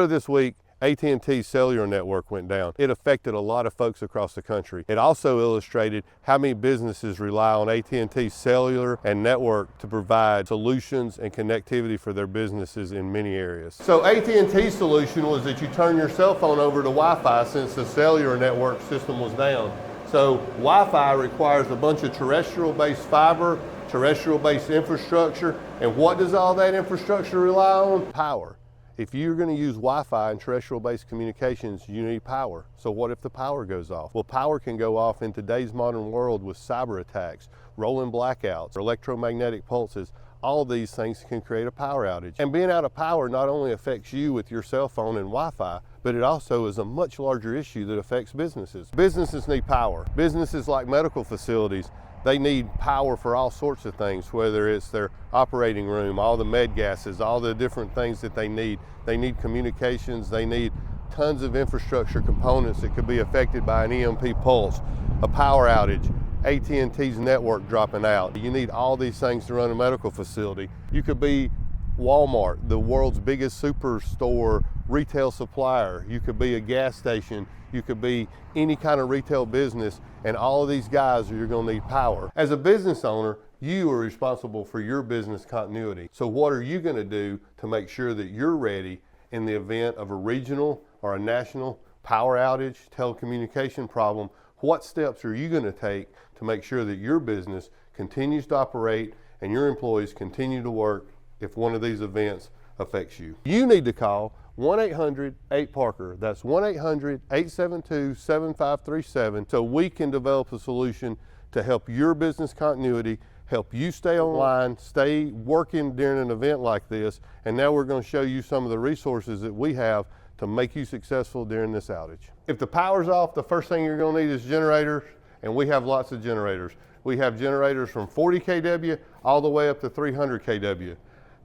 Earlier this week, AT&T's cellular network went down. It affected a lot of folks across the country. It also illustrated how many businesses rely on AT&T's cellular and network to provide solutions and connectivity for their businesses in many areas. So AT&T's solution was that you turn your cell phone over to Wi-Fi since the cellular network system was down. So Wi-Fi requires a bunch of terrestrial-based fiber, terrestrial-based infrastructure, and what does all that infrastructure rely on? Power. If you're going to use Wi-Fi and terrestrial-based communications, you need power. So what if the power goes off? Well, power can go off in today's modern world with cyber attacks, rolling blackouts, electromagnetic pulses. All these things can create a power outage. And being out of power not only affects you with your cell phone and Wi-Fi, but it also is a much larger issue that affects businesses. Businesses need power. Businesses like medical facilities, they need power for all sorts of things, whether it's their operating room, all the med gases, all the different things that they need. They need communications, they need tons of infrastructure components that could be affected by an EMP pulse, a power outage, AT&T's network dropping out. You need all these things to run a medical facility. You could be Walmart, the world's biggest superstore retail supplier. You could be a gas station. You could be any kind of retail business, and all of these guys, you're going to need power. As a business owner, you are responsible for your business continuity. So what are you going to do to make sure that you're ready in the event of a regional or a national power outage, telecommunication problem? What steps are you going to take to make sure that your business continues to operate and your employees continue to work if one of these events affects you? You need to call 1-800-8-PARKER. That's 1-800-872-7537 so we can develop a solution to help your business continuity, help you stay online, stay working during an event like this. And now we're going to show you some of the resources that we have to make you successful during this outage. If the power's off, the first thing you're going to need is generators, and we have lots of generators. We have generators from 40 kW all the way up to 300 kW.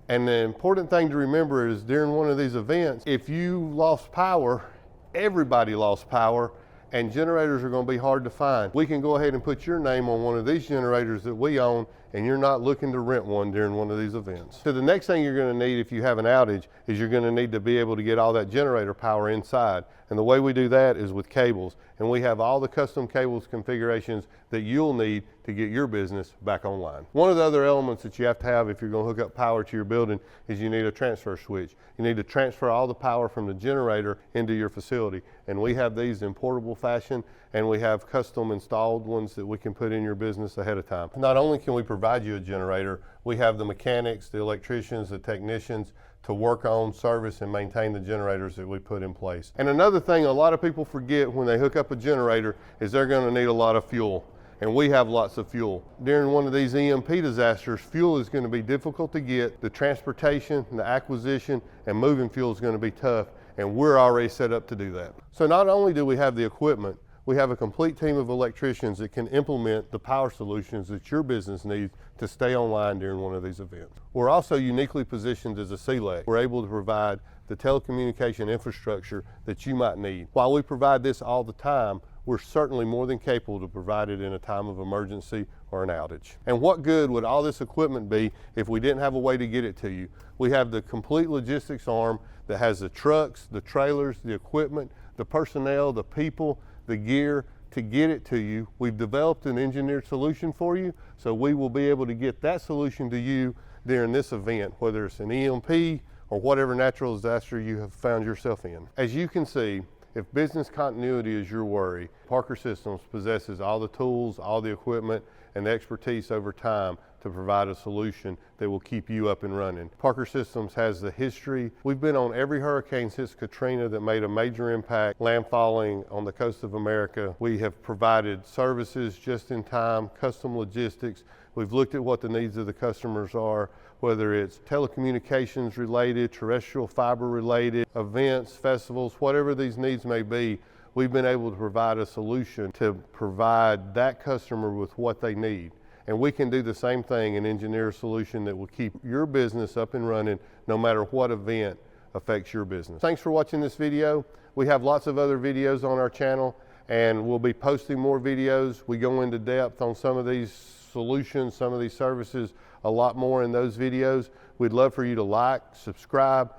And the important thing to remember is during one of these events, if you lost power, everybody lost power, and generators are going to be hard to find. We can go ahead and put your name on one of these generators that we own, and you're not looking to rent one during one of these events. So the next thing you're going to need if you have an outage is you're going to need to be able to get all that generator power inside. And the way we do that is with cables. And we have all the custom cables configurations that you'll need to get your business back online. One of the other elements that you have to have if you're going to hook up power to your building is you need a transfer switch. You need to transfer all the power from the generator into your facility. And we have these in portable fashion, and we have custom installed ones that we can put in your business ahead of time. Not only can we provide you a generator, we have the mechanics, the electricians, the technicians to work on, service, and maintain the generators that we put in place. And another thing a lot of people forget when they hook up a generator is they're going to need a lot of fuel. And we have lots of fuel. During one of these EMP disasters, fuel is going to be difficult to get. The transportation, the acquisition, and moving fuel is going to be tough, and we're already set up to do that. So not only do we have the equipment, we have a complete team of electricians that can implement the power solutions that your business needs to stay online during one of these events. We're also uniquely positioned as a CLEC. We're able to provide the telecommunication infrastructure that you might need. While we provide this all the time, we're certainly more than capable to provide it in a time of emergency or an outage. And what good would all this equipment be if we didn't have a way to get it to you? We have the complete logistics arm that has the trucks, the trailers, the equipment, the personnel, the people, the gear to get it to you. We've developed an engineered solution for you, so we will be able to get that solution to you during this event, whether it's an EMP or whatever natural disaster you have found yourself in. As you can see, if business continuity is your worry, Parker Systems possesses all the tools, all the equipment, and the expertise over time to provide a solution that will keep you up and running. Parker Systems has the history. We've been on every hurricane since Katrina that made a major impact, landfalling on the coast of America. We have provided services just in time, custom logistics. We've looked at what the needs of the customers are, whether it's telecommunications related, terrestrial fiber related, events, festivals, whatever these needs may be. We've been able to provide a solution to provide that customer with what they need. And we can do the same thing and engineer a solution that will keep your business up and running no matter what event affects your business. Thanks for watching this video. We have lots of other videos on our channel, and we'll be posting more videos. We go into depth on some of these solutions, some of these services, a lot more in those videos. We'd love for you to like, subscribe,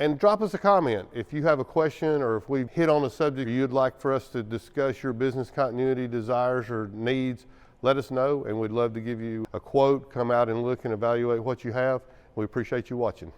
And drop us a comment. If you have a question or if we hit on a subject you'd like for us to discuss your business continuity desires or needs, let us know, and we'd love to give you a quote, come out and look and evaluate what you have. We appreciate you watching.